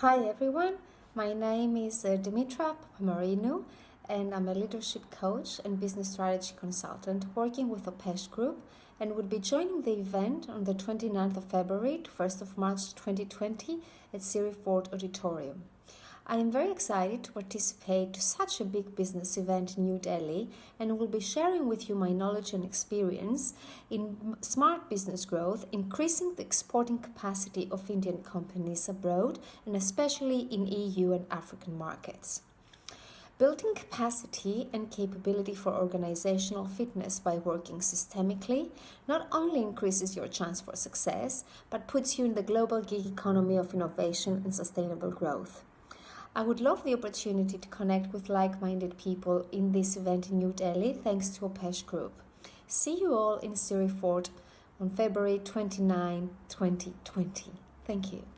Hi everyone, my name is Dimitra Papamarinu and I'm a leadership coach and business strategy consultant working with Opesh Group and would be joining the event on the 29th of February to 1st of March 2020 at Siri Ford Auditorium. I am very excited to participate to such a big business event in New Delhi and will be sharing with you my knowledge and experience in smart business growth, increasing the exporting capacity of Indian companies abroad and especially in EU and African markets. Building capacity and capability for organizational fitness by working systemically not only increases your chance for success, but puts you in the global gig economy of innovation and sustainable growth. I would love the opportunity to connect with like-minded people in this event in New Delhi thanks to Opesh Group. See you all in Siri Ford on February 29, 2020. Thank you.